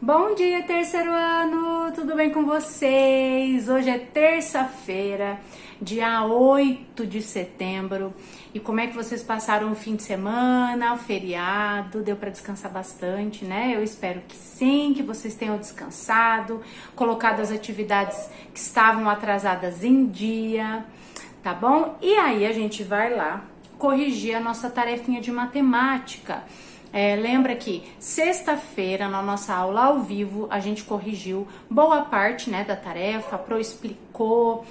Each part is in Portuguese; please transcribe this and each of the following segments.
Bom dia, terceiro ano! Tudo bem com vocês? Hoje é terça-feira, dia 8 de setembro. E como é que vocês passaram o fim de semana, o feriado? Deu para descansar bastante, né? Eu espero que sim, que vocês tenham descansado, colocado as atividades que estavam atrasadas em dia, tá bom? E aí a gente vai lá corrigir a nossa tarefinha de matemática. Lembra que sexta-feira, na nossa aula ao vivo, a gente corrigiu boa parte, né, da tarefa, a Pro explicou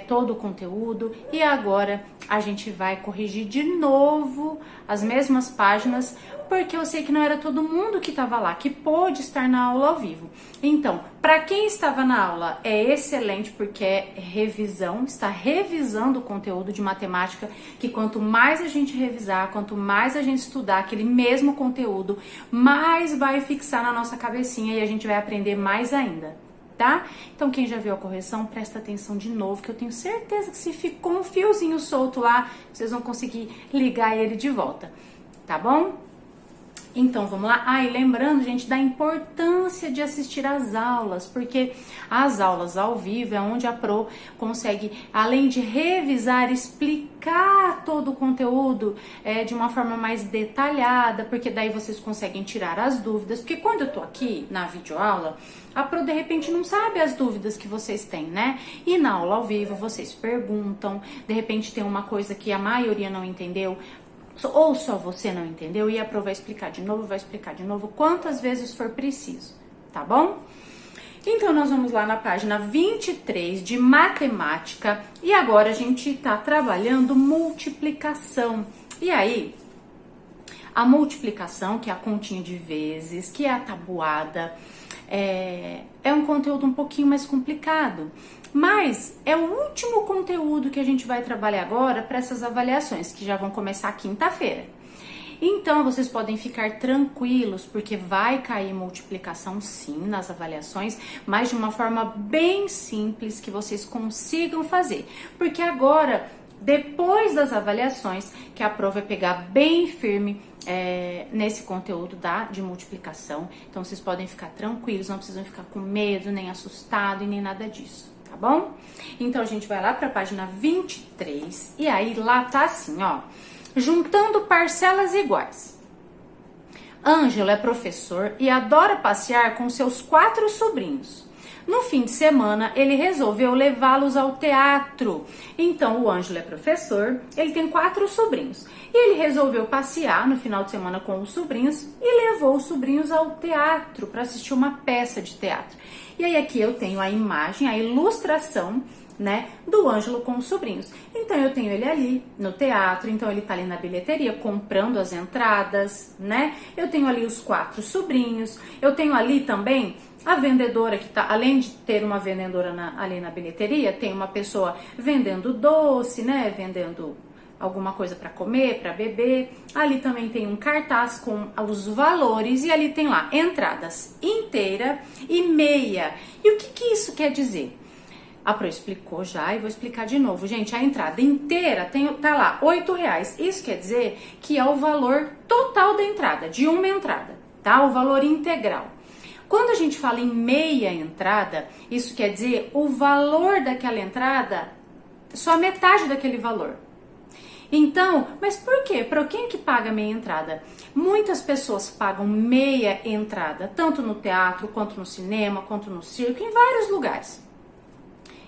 todo o conteúdo e agora a gente vai corrigir de novo as mesmas páginas, porque eu sei que não era todo mundo que estava lá, que pôde estar na aula ao vivo. Então, para quem estava na aula, é excelente porque é revisão, está revisando o conteúdo de matemática, que quanto mais a gente revisar, quanto mais a gente estudar aquele mesmo conteúdo, mais vai fixar na nossa cabecinha e a gente vai aprender mais ainda, tá? Então quem já viu a correção, presta atenção de novo, que eu tenho certeza que se ficou um fiozinho solto lá, vocês vão conseguir ligar ele de volta, tá bom? Então, vamos lá. E lembrando, gente, da importância de assistir às aulas, porque as aulas ao vivo é onde a Pro consegue, além de revisar, explicar todo o conteúdo de uma forma mais detalhada, porque daí vocês conseguem tirar as dúvidas, porque quando eu tô aqui na videoaula, a Pro de repente não sabe as dúvidas que vocês têm, né? E na aula ao vivo vocês perguntam, de repente tem uma coisa que a maioria não entendeu, ou só você não entendeu, e a Pro vai explicar de novo, quantas vezes for preciso, tá bom? Então, nós vamos lá na página 23 de matemática, e agora a gente tá trabalhando multiplicação. E aí, a multiplicação, que é a continha de vezes, que é a tabuada, é um conteúdo um pouquinho mais complicado. Mas é o último conteúdo que a gente vai trabalhar agora para essas avaliações, que já vão começar quinta-feira. Então, vocês podem ficar tranquilos, porque vai cair multiplicação sim nas avaliações, mas de uma forma bem simples que vocês consigam fazer. Porque agora, depois das avaliações, que a Pro vai pegar bem firme nesse conteúdo de multiplicação. Então, vocês podem ficar tranquilos, não precisam ficar com medo, nem assustado e nem nada disso. Tá bom? Então, a gente vai lá para a página 23 e aí lá tá assim, ó. Juntando parcelas iguais. Ângelo é professor e adora passear com seus 4 sobrinhos. No fim de semana, ele resolveu levá-los ao teatro. Então, o Ângelo é professor, ele tem 4 sobrinhos. E ele resolveu passear no final de semana com os sobrinhos e levou os sobrinhos ao teatro para assistir uma peça de teatro. E aí aqui eu tenho a imagem, a ilustração, né, do Ângelo com os sobrinhos. Então eu tenho ele ali no teatro, então ele tá ali na bilheteria comprando as entradas, né? Eu tenho ali os 4 sobrinhos, eu tenho ali também a vendedora que tá, além de ter uma vendedora ali na bilheteria, tem uma pessoa vendendo doce, né, vendendo alguma coisa para comer, para beber. Ali também tem um cartaz com os valores e ali tem lá entradas inteira e meia. E o que isso quer dizer? A Pro explicou já e vou explicar de novo. Gente, a entrada inteira tá lá, R$8. Isso quer dizer que é o valor total da entrada, de uma entrada, tá? O valor integral. Quando a gente fala em meia entrada, isso quer dizer o valor daquela entrada, só metade daquele valor. Então, mas por quê? Para quem que paga meia entrada? Muitas pessoas pagam meia entrada, tanto no teatro, quanto no cinema, quanto no circo, em vários lugares.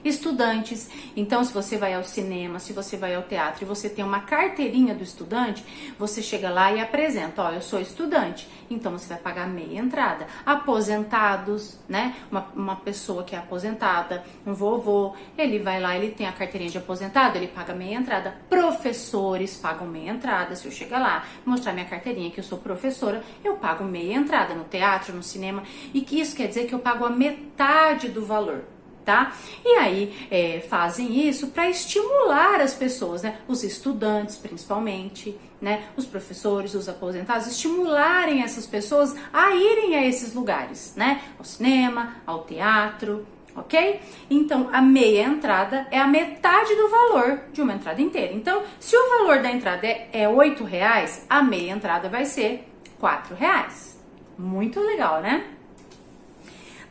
Estudantes, então se você vai ao cinema, se você vai ao teatro e você tem uma carteirinha do estudante, você chega lá e apresenta, ó, eu sou estudante, então você vai pagar meia entrada. Aposentados, né, uma pessoa que é aposentada, um vovô, ele vai lá, ele tem a carteirinha de aposentado, ele paga meia entrada. Professores pagam meia entrada, se eu chegar lá, mostrar minha carteirinha que eu sou professora, eu pago meia entrada no teatro, no cinema, e que isso quer dizer que eu pago a metade do valor. Tá? E aí fazem isso para estimular as pessoas, né? Os estudantes principalmente, né? Os professores, os aposentados, estimularem essas pessoas a irem a esses lugares, né? Ao cinema, ao teatro, ok? Então a meia entrada é a metade do valor de uma entrada inteira. Então, se o valor da entrada é R$8, a meia entrada vai ser R$4. Muito legal, né?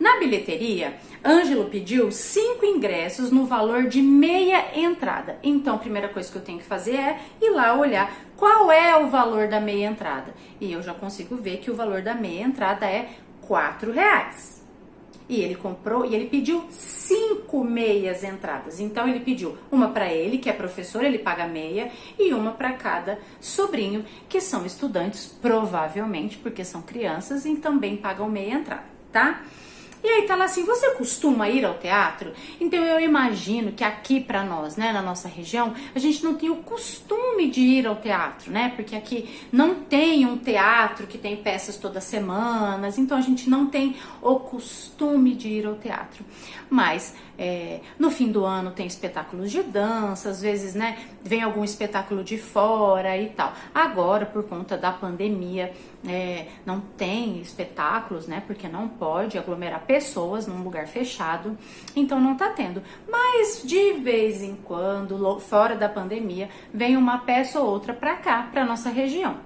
Na bilheteria, Ângelo pediu 5 ingressos no valor de meia entrada. Então, a primeira coisa que eu tenho que fazer é ir lá olhar qual é o valor da meia entrada. E eu já consigo ver que o valor da meia entrada é R$4. E ele comprou e ele pediu 5 meias entradas. Então ele pediu uma para ele, que é professor, ele paga meia, e uma para cada sobrinho, que são estudantes, provavelmente, porque são crianças e também pagam meia entrada, tá? E aí tá lá assim, você costuma ir ao teatro? Então eu imagino que aqui pra nós, né, na nossa região, a gente não tem o costume de ir ao teatro, né? Porque aqui não tem um teatro que tem peças todas semanas, então a gente não tem o costume de ir ao teatro. Mas no fim do ano tem espetáculos de dança, às vezes, né, vem algum espetáculo de fora e tal. Agora, por conta da pandemia, não tem espetáculos, né, porque não pode aglomerar pessoas num lugar fechado, então não tá tendo. Mas de vez em quando, fora da pandemia, vem uma peça ou outra pra cá, pra nossa região.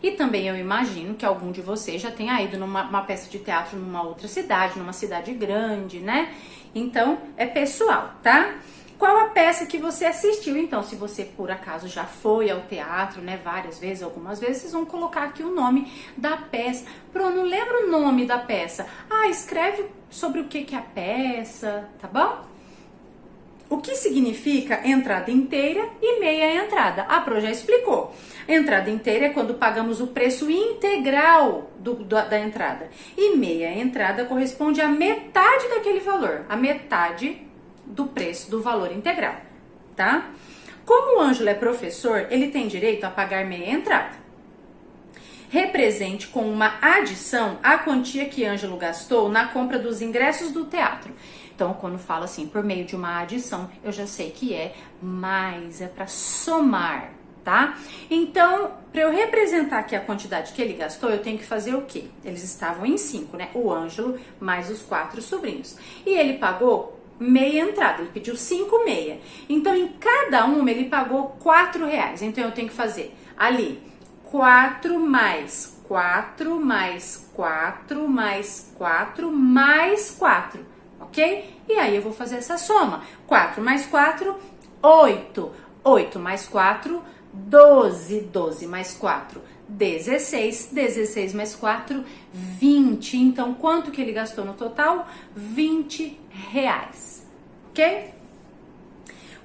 E também eu imagino que algum de vocês já tenha ido numa peça de teatro numa outra cidade, numa cidade grande, né? Então, é pessoal, tá? Qual a peça que você assistiu? Então, se você por acaso já foi ao teatro, né, várias vezes, algumas vezes, vocês vão colocar aqui o nome da peça. Pronto, não lembro o nome da peça. Ah, escreve sobre o que é a peça, tá bom? O que significa entrada inteira e meia entrada? A Pro já explicou. Entrada inteira é quando pagamos o preço integral da entrada. E meia entrada corresponde à metade daquele valor. A metade do preço do valor integral, tá? Como o Ângelo é professor, ele tem direito a pagar meia entrada. Represente com uma adição a quantia que Ângelo gastou na compra dos ingressos do teatro. Então, quando falo assim, por meio de uma adição, eu já sei que é mais, é para somar, tá? Então, para eu representar aqui a quantidade que ele gastou, eu tenho que fazer o quê? Eles estavam em 5, né? O Ângelo mais os 4 sobrinhos. E ele pagou meia entrada, ele pediu 5 meia. Então, em cada uma, ele pagou R$4. Então, eu tenho que fazer ali 4 mais 4 mais 4 mais 4 mais 4. Ok? E aí eu vou fazer essa soma. 4 mais 4, 8. 8 mais 4, 12. 12 mais 4, 16. 16 mais 4, 20. Então, quanto que ele gastou no total? R$20. Ok?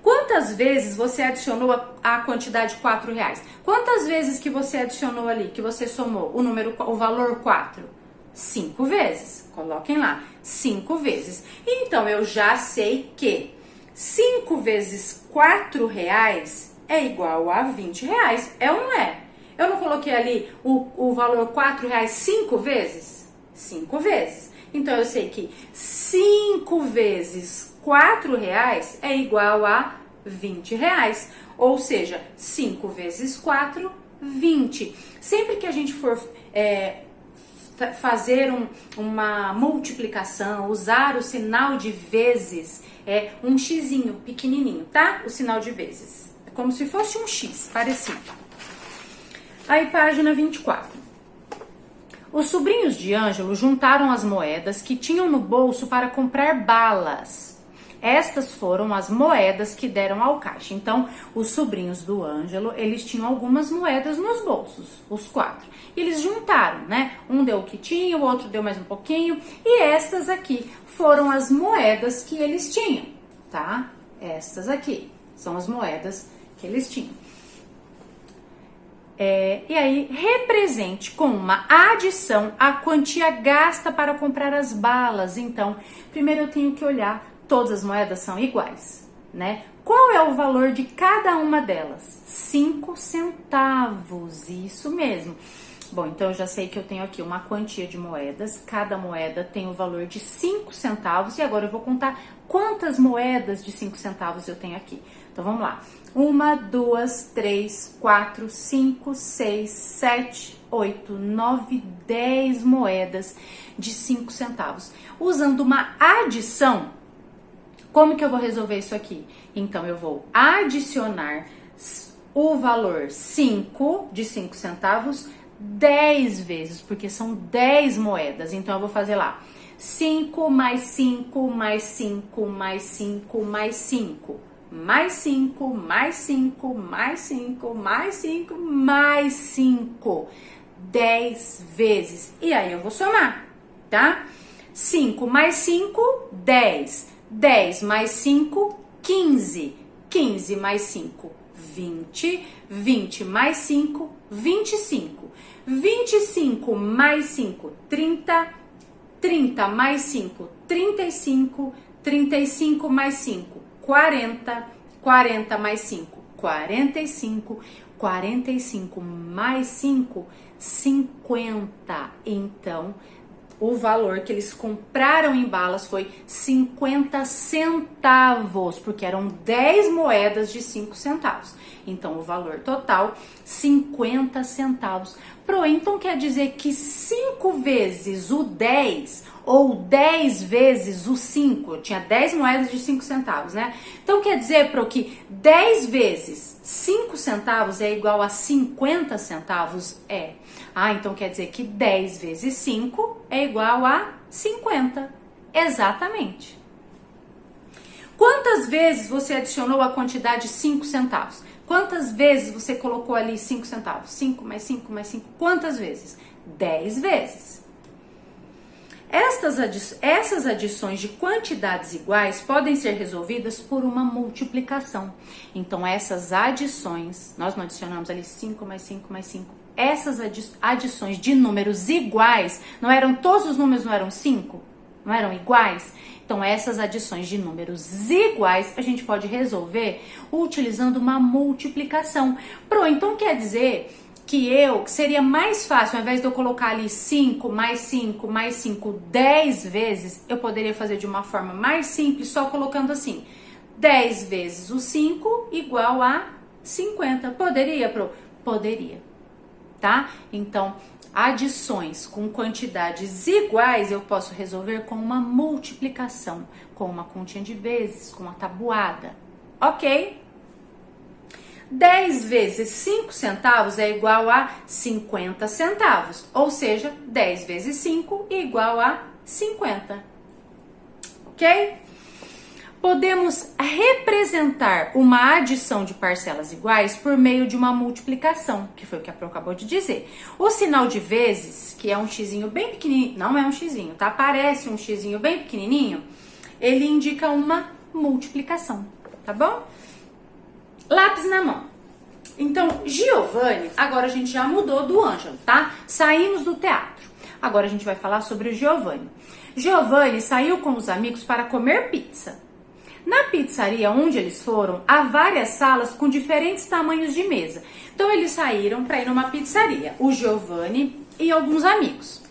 Quantas vezes você adicionou a quantidade de R$4? Quantas vezes que você adicionou ali, que você somou o valor 4? 5 vezes. Coloquem lá, 5 vezes. Então, eu já sei que 5 vezes R$4 é igual a R$20. É ou não é? Eu não coloquei ali o valor R$4 5 vezes? 5 vezes. Então, eu sei que 5 vezes R$4 é igual a R$20. Ou seja, 5 vezes 4, 20. Sempre que a gente for fazer uma multiplicação, usar o sinal de vezes, um xizinho pequenininho, tá? O sinal de vezes. É como se fosse um X, parecido. Aí, página 24. Os sobrinhos de Ângelo juntaram as moedas que tinham no bolso para comprar balas. Estas foram as moedas que deram ao caixa. Então, os sobrinhos do Ângelo, eles tinham algumas moedas nos bolsos, os 4. E eles juntaram, né? Um deu o que tinha, o outro deu mais um pouquinho. E estas aqui foram as moedas que eles tinham, tá? Estas aqui são as moedas que eles tinham. E aí, represente com uma adição a quantia gasta para comprar as balas. Então, primeiro eu tenho que olhar, todas as moedas são iguais, né? Qual é o valor de cada uma delas? 5 centavos, isso mesmo. Bom, então eu já sei que eu tenho aqui uma quantia de moedas, cada moeda tem o valor de 5 centavos e agora eu vou contar quantas moedas de 5 centavos eu tenho aqui. Então vamos lá. 1, 2, 3, 4, 5, 6, 7, 8, 9, 10 moedas de 5 centavos. Usando uma adição, como que eu vou resolver isso aqui? Então, eu vou adicionar o valor 5 de 5 centavos 10 vezes, porque são 10 moedas. Então, eu vou fazer lá 5 mais 5 mais 5 mais 5 mais 5. Mais 5, mais 5, mais 5, mais 5, mais 5. 10 vezes. E aí eu vou somar, tá? 5 mais 5, 10. 10 mais 5, 15. 15 mais 5, 20. 20 mais 5, 25. 25 mais 5, 30. 30 mais 5, 35. 35 mais 5, 40. 40 mais 5, 45. 45 mais 5, 50. Então, o valor que eles compraram em balas foi 50 centavos, porque eram 10 moedas de 5 centavos. Então, o valor total, 50 centavos. Então quer dizer que 5 vezes o 10 ou 10 vezes o 5, eu tinha 10 moedas de 5 centavos, né? Então quer dizer, que 10 vezes 5 centavos é igual a 50 centavos? É. Então quer dizer que 10 vezes 5 é igual a 50. Exatamente. Quantas vezes você adicionou a quantidade 5 centavos? Quantas vezes você colocou ali 5 centavos? 5 mais 5 mais 5. Quantas vezes? 10 vezes. Essas adições de quantidades iguais podem ser resolvidas por uma multiplicação. Então, essas adições, nós não adicionamos ali 5 mais 5 mais 5. Essas adições de números iguais, todos os números não eram 5? Não eram iguais? Então, essas adições de números iguais a gente pode resolver utilizando uma multiplicação. Então quer dizer que seria mais fácil, ao invés de eu colocar ali 5 mais 5 mais 5 10 vezes, eu poderia fazer de uma forma mais simples, só colocando assim, 10 vezes o 5 igual a 50. Poderia, Poderia, tá? Então, adições com quantidades iguais eu posso resolver com uma multiplicação, com uma continha de vezes, com uma tabuada, ok? 10 vezes 5 centavos é igual a 50 centavos, ou seja, 10 vezes 5 é igual a 50, ok? Podemos representar uma adição de parcelas iguais por meio de uma multiplicação, que foi o que a Pro acabou de dizer. O sinal de vezes, que é um xizinho bem pequenininho, não é um xizinho, tá? Parece um xizinho bem pequenininho, ele indica uma multiplicação, tá bom? Lápis na mão. Então, Giovanni, agora a gente já mudou do Ângelo, tá? Saímos do teatro. Agora a gente vai falar sobre o Giovanni. Giovanni saiu com os amigos para comer pizza. Na pizzaria onde eles foram, há várias salas com diferentes tamanhos de mesa. Então eles saíram para ir numa pizzaria, o Giovanni e alguns amigos.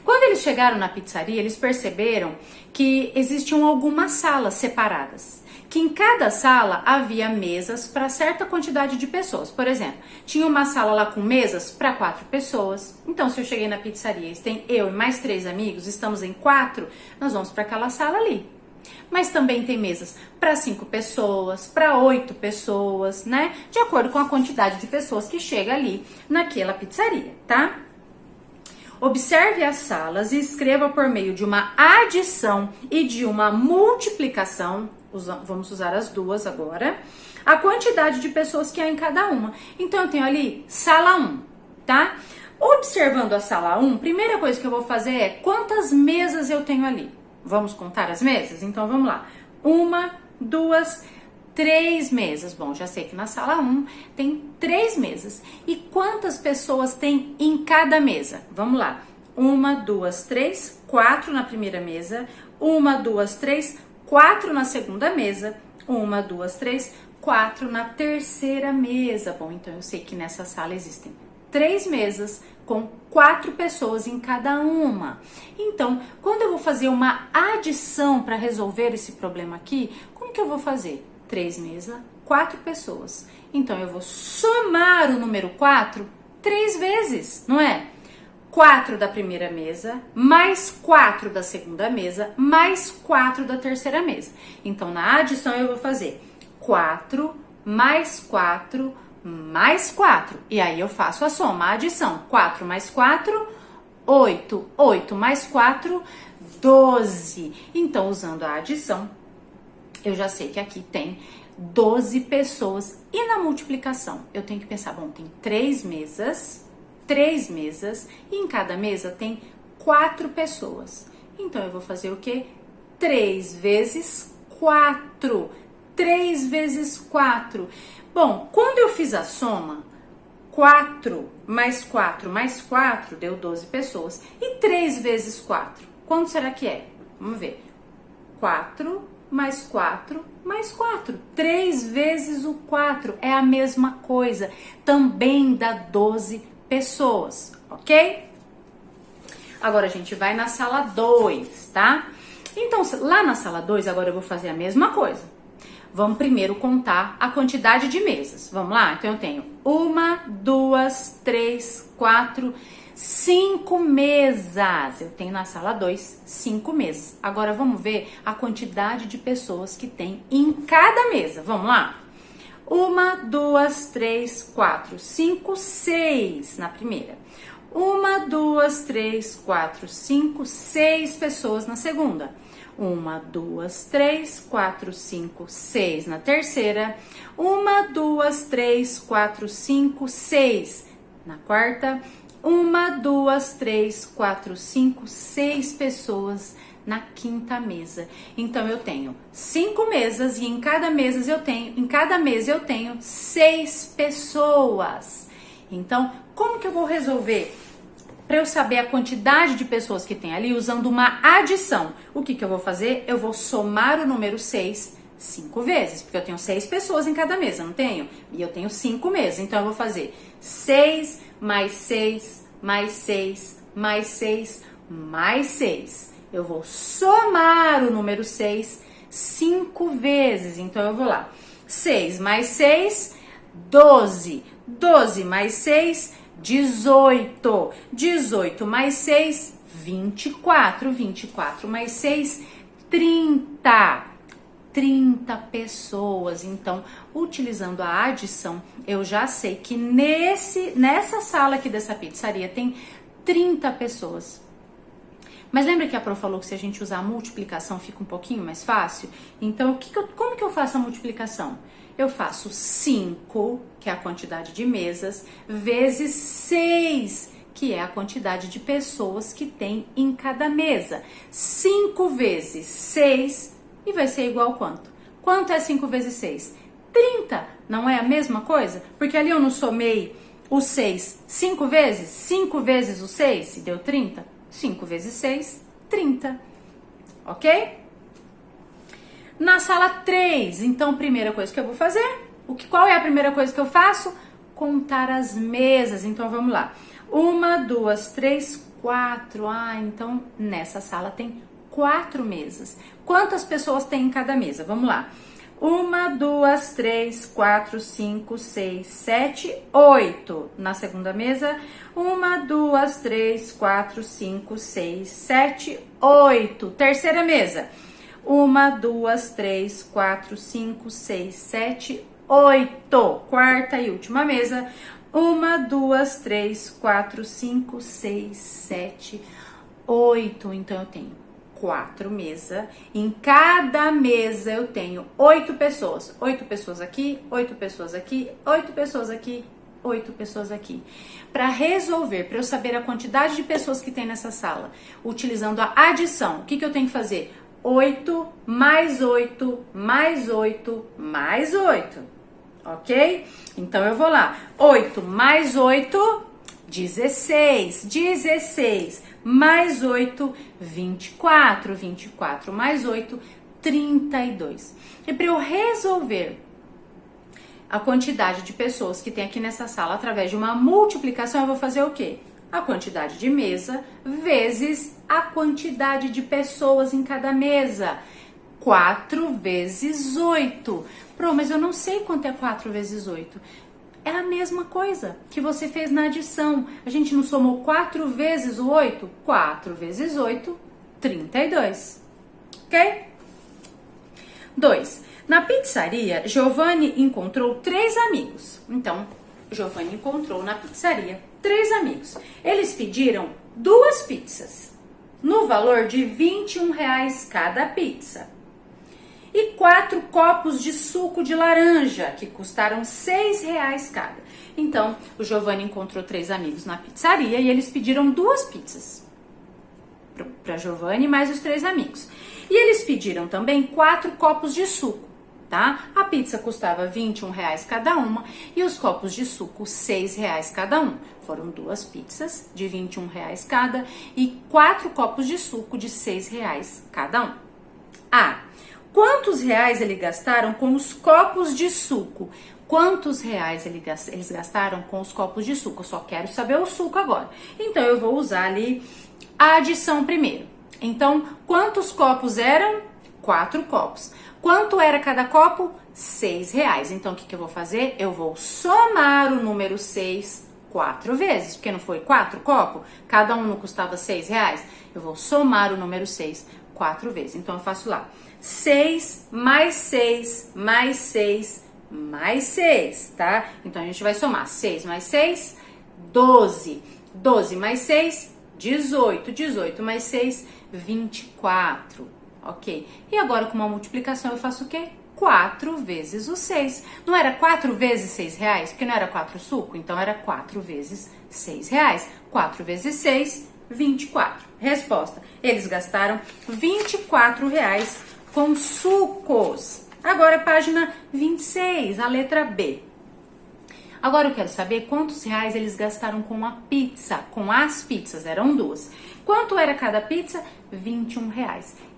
Quando eles chegaram na pizzaria, eles perceberam que existiam algumas salas separadas, que em cada sala havia mesas para certa quantidade de pessoas. Por exemplo, tinha uma sala lá com mesas para 4 pessoas. Então, se eu cheguei na pizzaria e tem eu e mais 3 amigos, estamos em 4, nós vamos para aquela sala ali. Mas também tem mesas para 5 pessoas, para 8 pessoas, né? De acordo com a quantidade de pessoas que chega ali naquela pizzaria, tá? Observe as salas e escreva por meio de uma adição e de uma multiplicação, vamos usar as duas agora, a quantidade de pessoas que há em cada uma. Então, eu tenho ali sala 1, tá? Observando a sala 1, primeira coisa que eu vou fazer é quantas mesas eu tenho ali. Vamos contar as mesas? Então, vamos lá. 1, 2, 3 mesas. Bom, já sei que na sala 1 tem 3 mesas. E quantas pessoas tem em cada mesa? Vamos lá. 1, 2, 3, 4 na primeira mesa. 1, 2, 3, 4 na segunda mesa. 1, 2, 3, 4 na terceira mesa. Bom, então eu sei que nessa sala existem 3 mesas com 4 pessoas em cada uma. Então, quando eu vou fazer uma adição para resolver esse problema aqui, como que eu vou fazer? 3 mesas, 4 pessoas. Então, eu vou somar o número 4 3 vezes, não é? 4 da primeira mesa, mais 4 da segunda mesa, mais 4 da terceira mesa. Então, na adição, eu vou fazer 4 mais 4 mais 4. E aí eu faço a soma, a adição. 4 mais 4, 8. 8 mais 4, 12. Então, usando a adição, eu já sei que aqui tem 12 pessoas. E na multiplicação, eu tenho que pensar, bom, tem 3 mesas, e em cada mesa tem 4 pessoas. Então, eu vou fazer o quê? 3 vezes 4. 3 vezes 4. Bom, quando eu fiz a soma, 4 mais 4 mais 4 deu 12 pessoas. E 3 vezes 4? Quanto será que é? Vamos ver. 4 mais 4 mais 4. 3 vezes o 4 é a mesma coisa. Também dá 12 pessoas, ok? Agora a gente vai na sala 2, tá? Então, lá na sala 2, agora eu vou fazer a mesma coisa. Vamos primeiro contar a quantidade de mesas. Vamos lá? Então, eu tenho 1, 2, 3, 4, 5 mesas. Eu tenho na sala 2, 5 mesas. Agora, vamos ver a quantidade de pessoas que tem em cada mesa. Vamos lá? 1, 2, 3, 4, 5, 6 na primeira. 1, 2, 3, 4, 5, 6 pessoas na segunda. 1, 2, 3, 4, 5, 6 na terceira. 1, 2, 3, 4, 5, 6 na quarta. 1, 2, 3, 4, 5, 6 pessoas na quinta mesa. Então eu tenho 5 mesas e em cada mesa eu tenho 6 pessoas. Então, como que eu vou resolver? Para eu saber a quantidade de pessoas que tem ali usando uma adição. O que eu vou fazer? Eu vou somar o número 6 5 vezes, porque eu tenho 6 pessoas em cada mesa, não tenho? E eu tenho 5 mesas, então eu vou fazer 6 mais 6 mais 6 mais 6 mais 6. Eu vou somar o número 6 5 vezes, então eu vou lá. 6 mais 6, 12. 12 mais 6, 18. 18 mais 6, 24. 24 mais 6, 30. 30 pessoas. Então, utilizando a adição, eu já sei que nessa sala aqui dessa pizzaria tem 30 pessoas. Mas lembra que a Pro falou que se a gente usar a multiplicação fica um pouquinho mais fácil? Então, como que eu faço a multiplicação? Eu faço 5, que é a quantidade de mesas, vezes 6, que é a quantidade de pessoas que tem em cada mesa. 5 vezes 6 e vai ser igual a quanto? Quanto é 5 vezes 6? 30, não é a mesma coisa? Porque ali eu não somei o 6 5 vezes? 5 vezes o 6 e deu 30? 5 vezes 6, 30. Ok? Na sala 3, então, primeira coisa que eu vou fazer, qual é a primeira coisa que eu faço? Contar as mesas. Então, vamos lá. 1, 2, 3, 4. Então, nessa sala tem 4 mesas. Quantas pessoas tem em cada mesa? Vamos lá. 1, 2, 3, 4, 5, 6, 7, 8. Na segunda mesa, 1, 2, 3, 4, 5, 6, 7, 8. Terceira mesa, 1, 2, 3, 4, 5, 6, 7, 8. Quarta e última mesa, 1, 2, 3, 4, 5, 6, 7, 8. Então, eu tenho 4 mesas. Em cada mesa eu tenho 8 pessoas. 8 pessoas aqui, 8 pessoas aqui, 8 pessoas aqui, 8 pessoas aqui. Para resolver, para eu saber a quantidade de pessoas que tem nessa sala, utilizando a adição, o que eu tenho que fazer? 8 mais 8 mais 8 mais 8. Ok? Então eu vou lá. 8 mais 8, 16. 16 mais 8, 24. 24 mais 8, 32. E para eu resolver a quantidade de pessoas que tem aqui nessa sala através de uma multiplicação, eu vou fazer o quê? A quantidade de mesa vezes a quantidade de pessoas em cada mesa. 4 vezes 8. Pro, mas eu não sei quanto é 4 vezes 8. É a mesma coisa que você fez na adição. A gente não somou 4 vezes o 8? 4 vezes 8, 32. Ok? 2. Na pizzaria, Giovanni encontrou 3 amigos. Então, Giovanni encontrou na pizzaria 3 amigos. Eles pediram 2 pizzas. no valor de R$ 21 cada pizza. E 4 copos de suco de laranja, que custaram R$ 6 cada. Então, o Giovanni encontrou 3 amigos na pizzaria e eles pediram 2 pizzas para Giovanni mais os 3 amigos. E eles pediram também 4 copos de suco, tá? A pizza custava R$ 21 cada uma e os copos de suco R$ 6 cada um. Foram 2 pizzas de R$ 21 cada e 4 copos de suco de R$ 6 cada um. Quantos reais eles gastaram com os copos de suco? Quantos reais eles gastaram com os copos de suco? Eu só quero saber o suco agora. Então, eu vou usar ali a adição primeiro. Então, quantos copos eram? 4 copos. Quanto era cada copo? R$ 6. Então, o que eu vou fazer? Eu vou somar o número 6 4 vezes, porque não foi 4 copos? Cada um não custava R$ 6? Eu vou somar o número 6 4 vezes. Então, eu faço lá. 6 mais 6 mais 6 mais 6, tá? Então, a gente vai somar 6 mais 6, 12. 12 mais 6, 18. 18 mais 6, 24. Ok? E agora, com uma multiplicação, eu faço o quê? 4 vezes o 6. Não era 4 vezes R$ 6? Porque não era 4 suco? Então, era 4 vezes R$ 6. 4 vezes 6, 24. Resposta. Eles gastaram R$ 24 com sucos. Agora, página 26, a letra B. Agora eu quero saber quantos reais eles gastaram com a pizza, com as pizzas, eram 2. Quanto era cada pizza? R$ 21.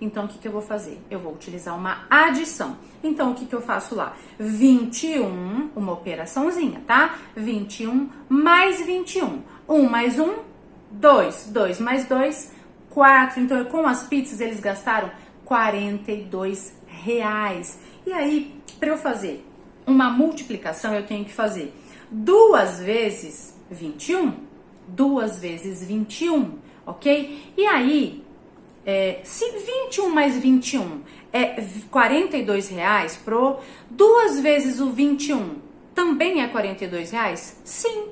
Então, o que eu vou fazer? Eu vou utilizar uma adição. Então, o que eu faço lá? 21, uma operaçãozinha, tá? 21 mais 21. 1 mais 1, 2. 2 mais 2, 4. Então, com as pizzas, eles gastaram R$ 42. E aí, para eu fazer uma multiplicação, eu tenho que fazer 2 vezes 21, 2 vezes 21, ok? E aí, se 21 mais 21 é R$ 42, 2 vezes o 21 também é R$ 42? Sim.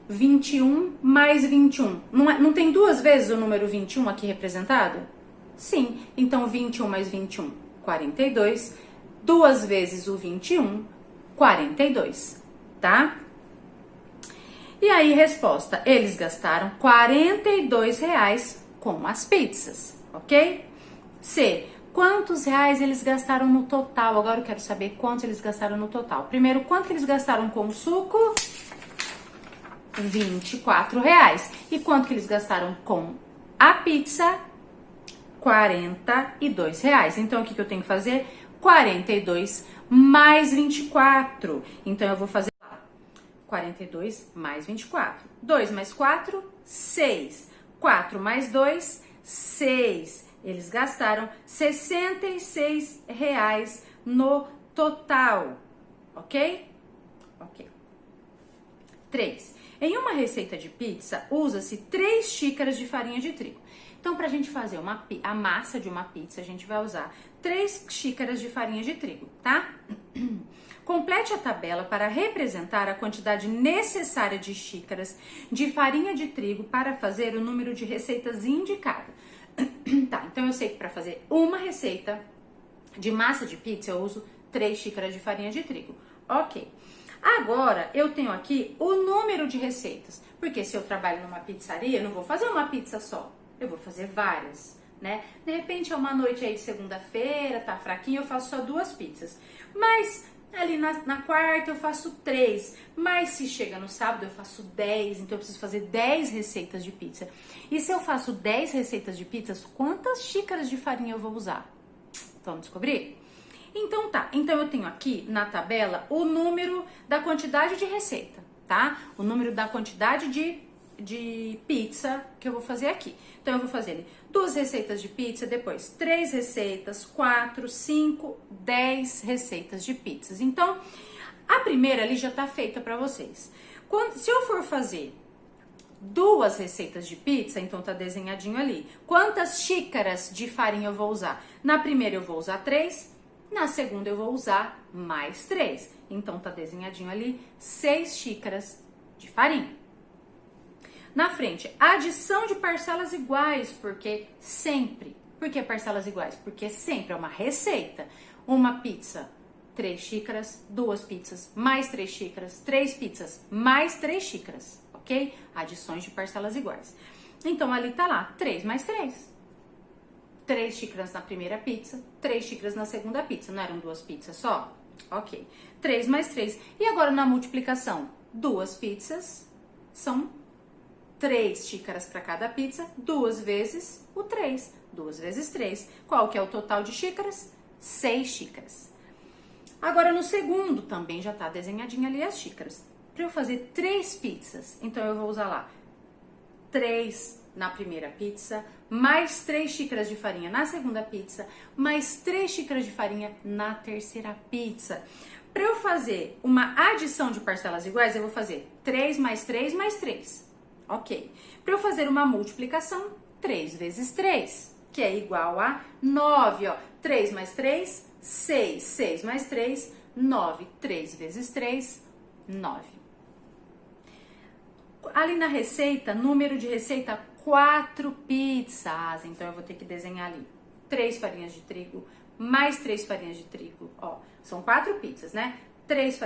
21 mais 21. Não tem 2 vezes o número 21 aqui representado? Sim. Então, 21 mais 21, 42. 2 vezes o 21, 42, tá? E aí, resposta. Eles gastaram R$ 42 com as pizzas, ok? C. Quantos reais eles gastaram no total? Agora eu quero saber quantos eles gastaram no total. Primeiro, quanto eles gastaram com o suco? R$ 24. E quanto que eles gastaram com a pizza? R$ 42. Então, o que eu tenho que fazer? 42 mais 24. Então, eu vou fazer 42 mais 24. 2 mais 4, 6. 4 mais 2, 6. Eles gastaram R$ 66 no total. Ok? Ok. 3. Em uma receita de pizza, usa-se 3 xícaras de farinha de trigo. Então, para a gente fazer a massa de uma pizza, a gente vai usar 3 xícaras de farinha de trigo, tá? Complete a tabela para representar a quantidade necessária de xícaras de farinha de trigo para fazer o número de receitas indicado. Tá, então eu sei que para fazer uma receita de massa de pizza eu uso 3 xícaras de farinha de trigo. Ok. Agora, eu tenho aqui o número de receitas, porque se eu trabalho numa pizzaria, eu não vou fazer uma pizza só, eu vou fazer várias, né? De repente é uma noite aí de segunda-feira, tá fraquinho, eu faço só 2 pizzas. Mas ali na quarta eu faço 3, mas se chega no sábado eu faço 10, então eu preciso fazer 10 receitas de pizza. E se eu faço 10 receitas de pizzas, quantas xícaras de farinha eu vou usar? Vamos descobrir? Então tá, então eu tenho aqui na tabela o número da quantidade de receita, tá? O número da quantidade de pizza que eu vou fazer aqui. Então eu vou fazer ali 2 receitas de pizza, depois 3 receitas, 4, 5, 10 receitas de pizzas. Então, a primeira ali já tá feita para vocês. Se eu for fazer 2 receitas de pizza, então tá desenhadinho ali. Quantas xícaras de farinha eu vou usar? Na primeira eu vou usar 3, na segunda eu vou usar mais 3. Então tá desenhadinho ali 6 xícaras de farinha. Na frente, adição de parcelas iguais, porque sempre. Por que parcelas iguais? Porque sempre é uma receita. Uma pizza, 3 xícaras, 2 pizzas, mais 3 xícaras, 3 pizzas, mais 3 xícaras, ok? Adições de parcelas iguais. Então, ali tá lá, 3 mais 3. 3 xícaras na primeira pizza, 3 xícaras na segunda pizza. Não eram 2 pizzas só? Ok. 3 mais 3. E agora na multiplicação? 2 pizzas são 3 xícaras para cada pizza, 2 vezes o 3. 2 vezes 3. Qual que é o total de xícaras? 6 xícaras. Agora no segundo também já tá desenhadinha ali as xícaras. Para eu fazer 3 pizzas, então eu vou usar lá 3 na primeira pizza, mais 3 xícaras de farinha na segunda pizza, mais 3 xícaras de farinha na terceira pizza. Para eu fazer uma adição de parcelas iguais, eu vou fazer 3 mais 3 mais 3. Ok. Para eu fazer uma multiplicação, 3 vezes 3, que é igual a 9, ó. 3 mais 3, 6. 6 mais 3, 9. 3 vezes 3, 9. Ali na receita, número de receita, 4 pizzas. Então, eu vou ter que desenhar ali 3 farinhas de trigo, mais 3 farinhas de trigo. Ó, são 4 pizzas, né? 3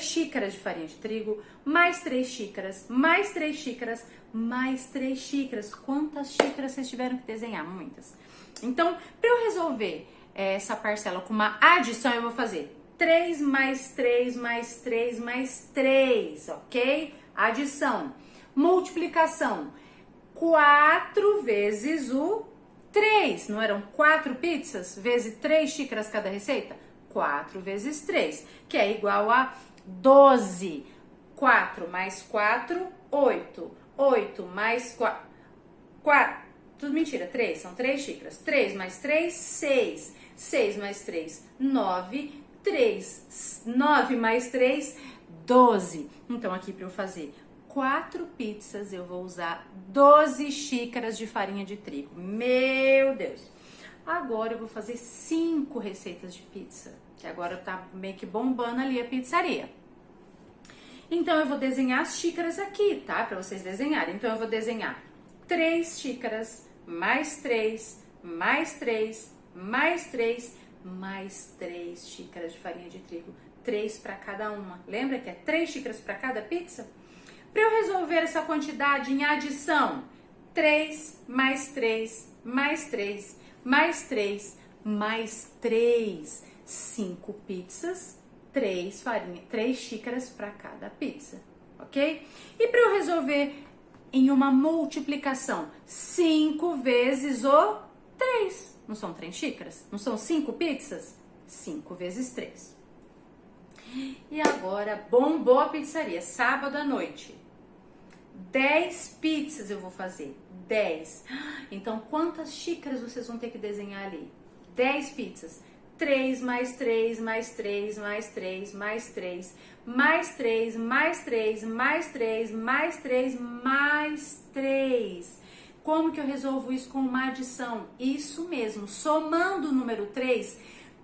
xícaras de farinha de trigo, mais 3 xícaras, mais 3 xícaras, mais 3 xícaras. Quantas xícaras vocês tiveram que desenhar? Muitas. Então, para eu resolver essa parcela com uma adição, eu vou fazer 3 mais 3 mais 3 mais 3, ok? Adição. Multiplicação. 4 vezes o 3. Não eram 4 pizzas vezes 3 xícaras cada receita? 4 vezes 3, que é igual a 12. 4 mais 4, 8. 8 mais 4, tudo mentira, 3, são 3 xícaras. 3 mais 3, 6. 6 mais 3, 9. 9 mais 3, 12. Então, aqui para eu fazer 4 pizzas, eu vou usar 12 xícaras de farinha de trigo. Meu Deus! Agora eu vou fazer 5 receitas de pizza, que agora tá meio que bombando ali a pizzaria. Então, eu vou desenhar as xícaras aqui, tá? Pra vocês desenharem. Então, eu vou desenhar 3 xícaras, mais 3, mais 3, mais 3, mais 3 xícaras de farinha de trigo. 3 para cada uma. Lembra que é 3 xícaras para cada pizza? Para eu resolver essa quantidade em adição, 3 mais 3, mais 3, mais 3, mais 3, 5 pizzas, 3 xícaras para cada pizza, ok? E para eu resolver em uma multiplicação, 5 vezes o 3, não são 3 xícaras? Não são 5 pizzas? 5 vezes 3. E agora, bombou a pizzaria, sábado à noite. 10 pizzas eu vou fazer, 10. Então, quantas xícaras vocês vão ter que desenhar ali? 10 pizzas. 3 mais 3, mais 3, mais 3, mais 3, mais 3, mais 3, mais 3, mais 3, mais 3. Como que eu resolvo isso com uma adição? Isso mesmo, somando o número 3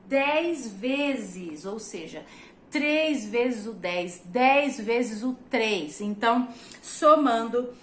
10 vezes, ou seja, 3 vezes o 10, 10 vezes o 3. Então, somando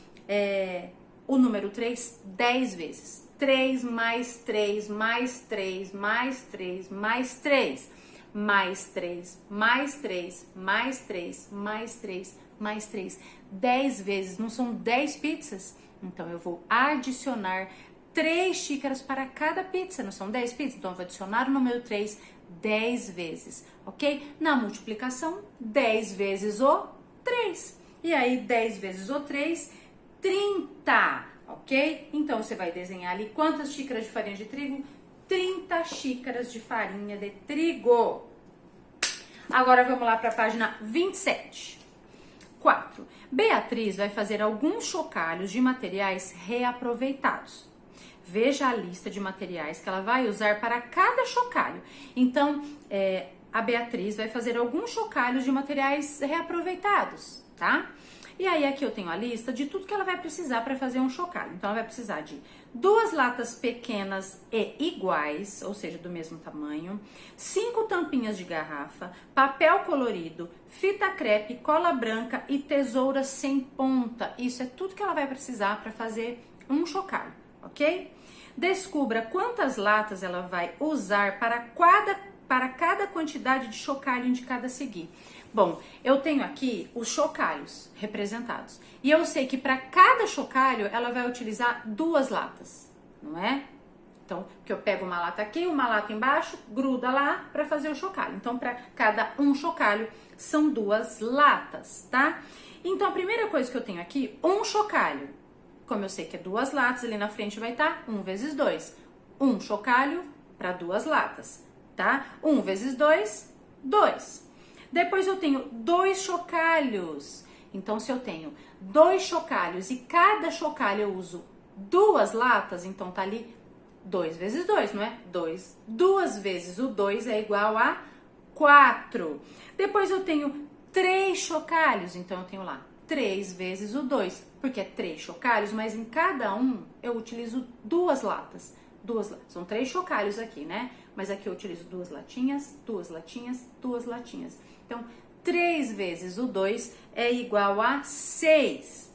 o número 3 10 vezes. 3 mais 3, mais 3, mais 3, mais 3, mais 3, mais 3, mais 3, mais 3, mais 3. 10 vezes, não são 10 pizzas? Então, eu vou adicionar 3 xícaras para cada pizza, não são 10 pizzas? Então, eu vou adicionar o número 3 10 vezes, ok? Na multiplicação, 10 vezes o 3. E aí, 10 vezes o 3, 30, ok? Então, você vai desenhar ali quantas xícaras de farinha de trigo? 30 xícaras de farinha de trigo. Agora, vamos lá para a página 27. 4. Beatriz vai fazer alguns chocalhos de materiais reaproveitados. Veja a lista de materiais que ela vai usar para cada chocalho. Então, a Beatriz vai fazer alguns chocalhos de materiais reaproveitados, tá? E aí, aqui eu tenho a lista de tudo que ela vai precisar para fazer um chocalho. Então, ela vai precisar de 2 latas pequenas e iguais, ou seja, do mesmo tamanho, 5 tampinhas de garrafa, papel colorido, fita crepe, cola branca e tesoura sem ponta. Isso é tudo que ela vai precisar para fazer um chocalho, ok? Descubra quantas latas ela vai usar para cada quantidade de chocalho indicada a seguir. Bom, eu tenho aqui os chocalhos representados. E eu sei que para cada chocalho ela vai utilizar 2 latas, não é? Então, que eu pego uma lata aqui, uma lata embaixo, gruda lá para fazer o chocalho. Então, para cada um chocalho são 2 latas, tá? Então, a primeira coisa que eu tenho aqui, um chocalho. Como eu sei que é 2 latas, ali na frente vai estar 1 vezes 2. Um chocalho para 2 latas, tá? 1 vezes 2, 2. Depois eu tenho 2 chocalhos. Então, se eu tenho 2 chocalhos e cada chocalho eu uso 2 latas, então tá ali 2 vezes 2, não é? 2. 2 vezes o 2 é igual a 4. Depois eu tenho 3 chocalhos, então eu tenho lá 3 vezes o 2, porque é 3 chocalhos, mas em cada um eu utilizo 2 latas. São 3 chocalhos aqui, né? Mas aqui eu utilizo 2 latinhas, 2 latinhas, 2 latinhas. Então, 3 vezes o 2 é igual a 6.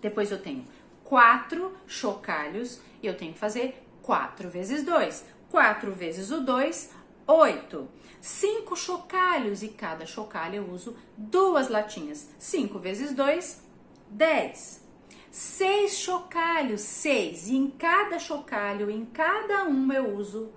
Depois eu tenho 4 chocalhos e eu tenho que fazer 4 vezes 2. 4 vezes o 2, 8. 5 chocalhos e cada chocalho eu uso 2 latinhas. 5 vezes 2, 10. 6 chocalhos, 6. E em cada chocalho, em cada um eu uso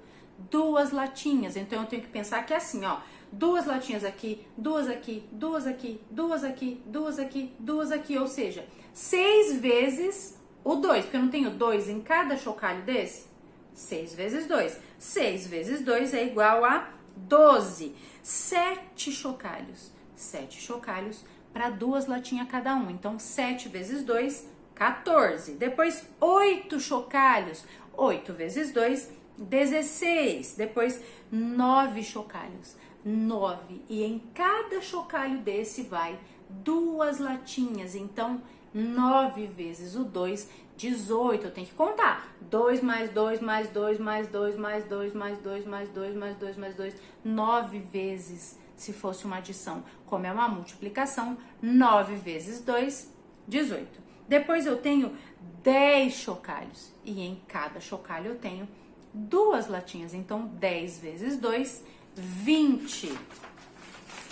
2 latinhas. Então eu tenho que pensar que é assim, ó. 2 latinhas aqui, 2 aqui, 2 aqui, 2 aqui, 2 aqui, 2 aqui. Ou seja, 6 vezes o 2, porque eu não tenho 2 em cada chocalho desse. 6 vezes 2. 6 vezes 2 é igual a 12. 7 chocalhos. 7 chocalhos para 2 latinhas cada um. Então, 7 vezes 2, 14. Depois, 8 chocalhos. 8 vezes 2, 16. Depois, 9 chocalhos. 9. E em cada chocalho desse vai 2 latinhas. Então, 9 vezes o 2, 18. Eu tenho que contar. 2 mais 2, mais 2, mais 2, mais 2, mais 2, mais 2, mais 2, mais 2. 9 vezes, se fosse uma adição. Como é uma multiplicação, 9 vezes 2, 18. Depois eu tenho 10 chocalhos. E em cada chocalho eu tenho 2 latinhas. Então, 10 vezes 2, 20.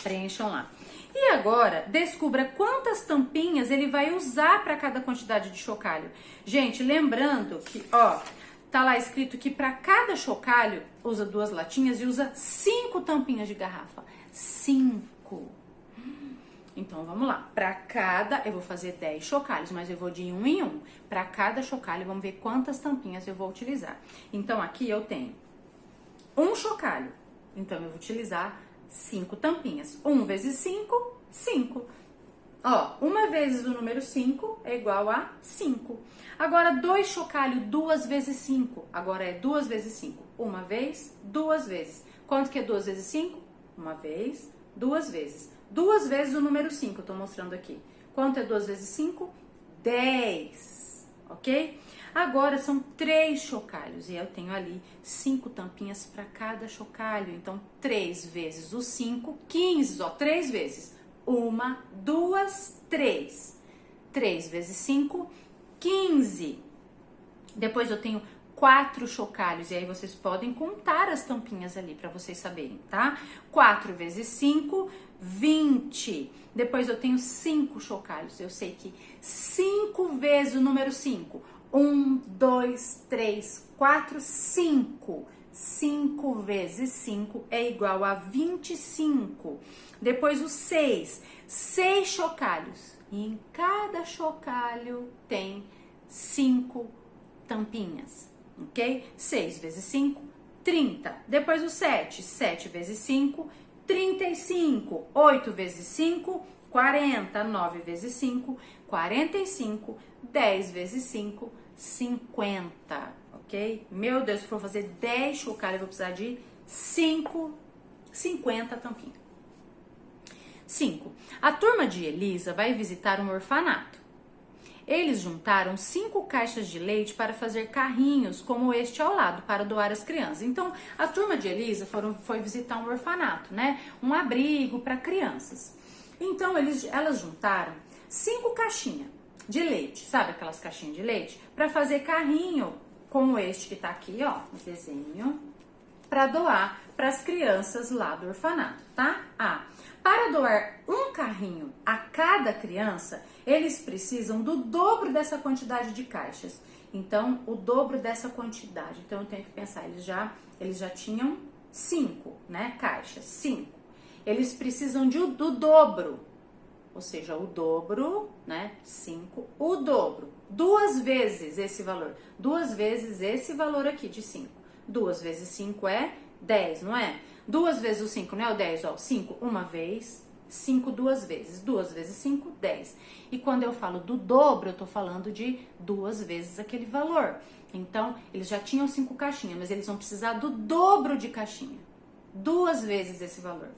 Preencham lá. E agora, descubra quantas tampinhas ele vai usar para cada quantidade de chocalho. Gente, lembrando que, ó, tá lá escrito que para cada chocalho usa 2 latinhas e usa 5 tampinhas de garrafa. 5. Então, vamos lá. Para cada, eu vou fazer 10 chocalhos, mas eu vou de 1 em 1. Para cada chocalho, vamos ver quantas tampinhas eu vou utilizar. Então, aqui eu tenho um chocalho. Então, eu vou utilizar 5 tampinhas. 1 vezes 5, 5. Ó, 1 vezes o número 5 é igual a 5. Agora, 2 chocalhos, 2 vezes 5. Agora é 2 vezes 5. 1 vez, 2 vezes. Quanto que é 2 vezes 5? 1 vez, 2 vezes. 2 vezes o número 5, eu tô mostrando aqui. Quanto é 2 vezes 5? 10, ok? Agora são 3 chocalhos e eu tenho ali 5 tampinhas para cada chocalho. Então, 3 vezes o 5, 15, ó, 3 vezes. 1, 2, 3. 3 vezes 5, 15. Depois eu tenho 4 chocalhos e aí vocês podem contar as tampinhas ali para vocês saberem, tá? 4 vezes 5, 20. Depois eu tenho 5 chocalhos. Eu sei que 5 vezes o número 5. 1, 2, 3, 4, 5. 5 vezes 5 é igual a 25. Depois o 6. 6 chocalhos. E em cada chocalho tem 5 tampinhas, ok? 6 vezes 5, 30. Depois o 7. 7 vezes 5, 35. 8 vezes 5, 40. 9 vezes 5, 45. 10 vezes 5, 50, ok? Meu Deus, se for fazer 10 chocalhos, eu vou precisar de 50 tampinhas. 5. A turma de Elisa vai visitar um orfanato. eles juntaram 5 caixas de leite para fazer carrinhos como este ao lado, para doar às crianças. Então, a turma de Elisa foi visitar um orfanato, né? Um abrigo para crianças. Então, elas juntaram 5 caixinhas de leite, sabe aquelas caixinhas de leite? Para fazer carrinho como este que tá aqui, ó, no desenho, para doar para as crianças lá do orfanato, tá? Para doar um carrinho a cada criança, eles precisam do dobro dessa quantidade de caixas. Então, o dobro dessa quantidade. Então, eu tenho que pensar, eles já tinham 5, né, caixas, 5. Eles precisam do dobro, ou seja, o dobro, né, 5, o dobro, 2 vezes esse valor. 2 vezes esse valor aqui de 5. 2 vezes 5 é 10, não é? 2 vezes o 5, não é o 10, ó, 5 uma vez, 5 2 vezes, 2 vezes 5, 10. E quando eu falo do dobro, eu tô falando de 2 vezes aquele valor. Então, eles já tinham 5 caixinhas, mas eles vão precisar do dobro de caixinha. 2 vezes esse valor.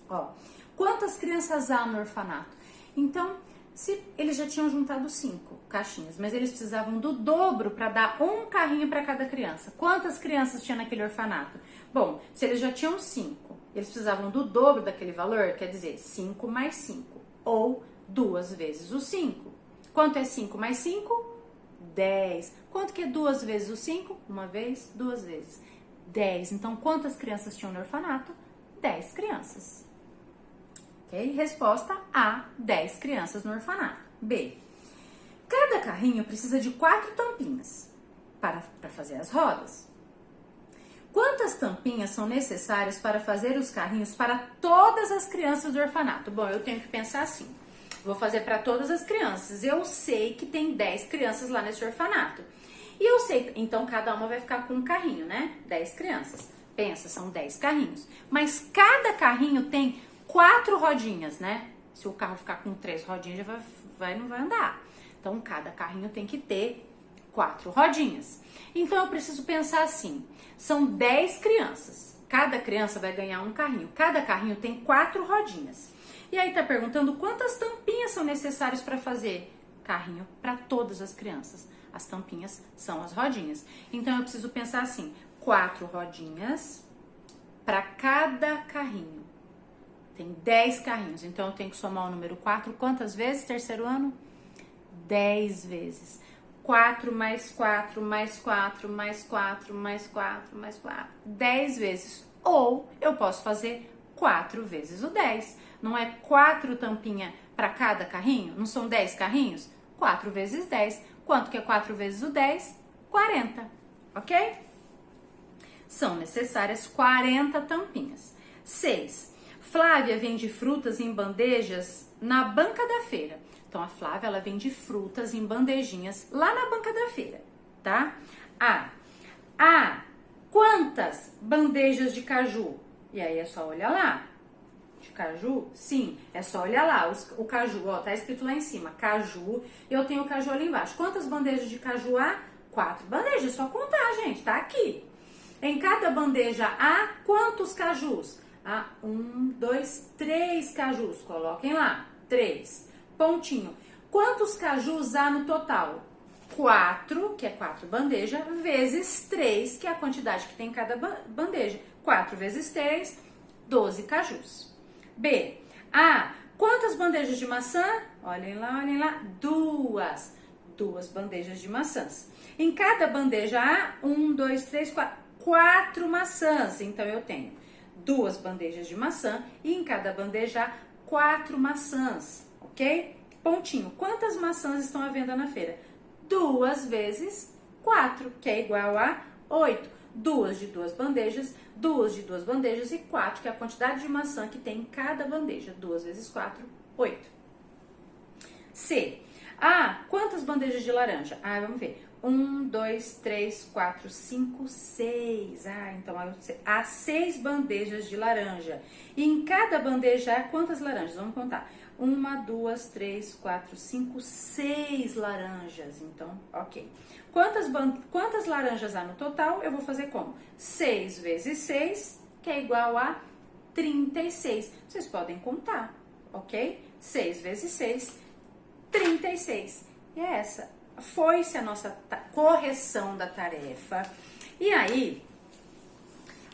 Ó, quantas crianças há no orfanato? Então, se eles já tinham juntado 5 caixinhas, mas eles precisavam do dobro para dar um carrinho para cada criança. Quantas crianças tinha naquele orfanato? Bom, se eles já tinham 5, eles precisavam do dobro daquele valor, quer dizer, 5 mais 5, ou 2 vezes o 5. Quanto é 5 mais 5? 10. Quanto que é 2 vezes o 5? Uma vez, 2 vezes. 10. Então, quantas crianças tinham no orfanato? 10 crianças. Ok? Resposta A, 10 crianças no orfanato. B, cada carrinho precisa de 4 tampinhas para fazer as rodas. Quantas tampinhas são necessárias para fazer os carrinhos para todas as crianças do orfanato? Bom, eu tenho que pensar assim, vou fazer para todas as crianças. Eu sei que tem 10 crianças lá nesse orfanato. E eu sei, então cada uma vai ficar com um carrinho, né? 10 crianças. Pensa, são 10 carrinhos. Mas cada carrinho tem 4 rodinhas, né? Se o carro ficar com 3 rodinhas, já não vai andar. Então, cada carrinho tem que ter 4 rodinhas. Então, eu preciso pensar assim, são 10 crianças. Cada criança vai ganhar um carrinho. Cada carrinho tem 4 rodinhas. E aí, tá perguntando quantas tampinhas são necessárias para fazer carrinho para todas as crianças. As tampinhas são as rodinhas. Então, eu preciso pensar assim, 4 rodinhas para cada carrinho. Tem 10 carrinhos, então eu tenho que somar o número 4. Quantas vezes, terceiro ano? 10 vezes. 4 mais 4, mais 4, mais 4, mais 4, mais 4. 10 vezes. Ou eu posso fazer 4 vezes o 10. Não é 4 tampinhas para cada carrinho? Não são 10 carrinhos? 4 vezes 10. Quanto que é 4 vezes o 10? 40. Ok? São necessárias 40 tampinhas. 6. Flávia vende frutas em bandejas na banca da feira. Então, a Flávia, ela vende frutas em bandejinhas lá na banca da feira, tá? Quantas bandejas de caju? E aí, é só olhar lá. De caju? Sim, é só olhar lá. O caju, ó, tá escrito lá em cima, caju. Eu tenho o caju ali embaixo. Quantas bandejas de caju há? 4 bandejas, só contar, gente, tá aqui. Em cada bandeja há quantos cajus? 1, 2, 3 cajus. Coloquem lá. 3. Pontinho. Quantos cajus há no total? 4, que é 4 bandejas, vezes 3, que é a quantidade que tem em cada bandeja. 4 vezes 3, 12 cajus. B. Quantas bandejas de maçã? Olhem lá, olhem lá. 2. 2 bandejas de maçãs. Em cada bandeja há 1, 2, 3, 4. 4 maçãs. Então, eu tenho 2 bandejas de maçã e em cada bandeja há 4 maçãs, ok? Pontinho. Quantas maçãs estão à venda na feira? 2 vezes 4, que é igual a 8. 2 de 2 bandejas, 2 de 2 bandejas e 4, que é a quantidade de maçã que tem em cada bandeja. 2 vezes 4, 8. C. Quantas bandejas de laranja? Vamos ver. 1, 2, 3, 4, 5, 6. Então há 6 bandejas de laranja. E em cada bandeja há quantas laranjas? Vamos contar. 1, 2, 3, 4, 5, 6 laranjas. Então, ok. Quantas laranjas há no total? Eu vou fazer como? 6 vezes 6, que é igual a 36. Vocês podem contar, ok? 6 vezes 6, 36. E é essa. Foi-se a nossa correção da tarefa. E aí,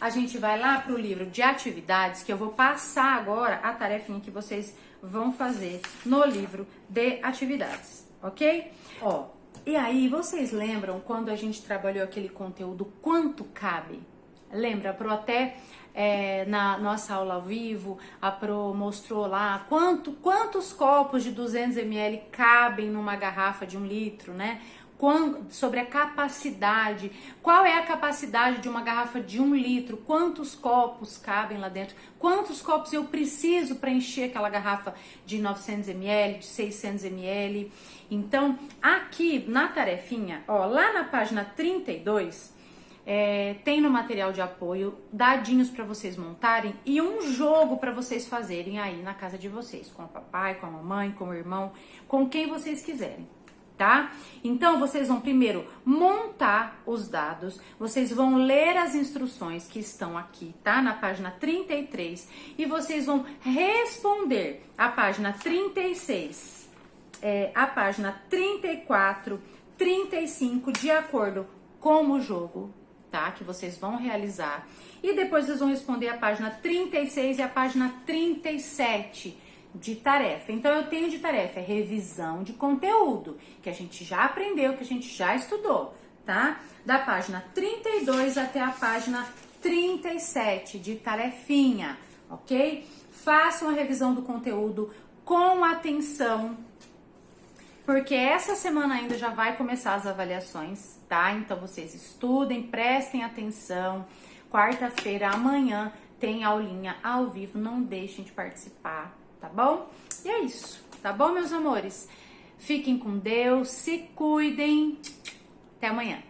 a gente vai lá pro livro de atividades, que eu vou passar agora a tarefinha que vocês vão fazer no livro de atividades, ok? Ó, e aí, vocês lembram quando a gente trabalhou aquele conteúdo quanto cabe? Lembra, Pro até na nossa aula ao vivo, a Pro mostrou lá quantos copos de 200 ml cabem numa garrafa de 1 litro, né? Sobre a capacidade, qual é a capacidade de uma garrafa de 1 litro, quantos copos cabem lá dentro, quantos copos eu preciso para encher aquela garrafa de 900 ml, de 600 ml. Então, aqui na tarefinha, ó, lá na página 32, tem no material de apoio dadinhos para vocês montarem e um jogo para vocês fazerem aí na casa de vocês, com o papai, com a mamãe, com o irmão, com quem vocês quiserem. Tá? Então, vocês vão primeiro montar os dados, vocês vão ler as instruções que estão aqui, tá? Na página 33, e vocês vão responder a página 36, a página 34, 35, de acordo com o jogo, tá? Que vocês vão realizar. E depois vocês vão responder a página 36 e a página 37, de tarefa. Então, eu tenho de tarefa revisão de conteúdo, que a gente já aprendeu, que a gente já estudou, tá? Da página 32 até a página 37, de tarefinha, ok? Façam a revisão do conteúdo com atenção, porque essa semana ainda já vai começar as avaliações, tá? Então, vocês estudem, prestem atenção. Quarta-feira, amanhã, tem aulinha ao vivo, não deixem de participar, tá bom? E é isso, tá bom, meus amores? Fiquem com Deus, se cuidem. Até amanhã.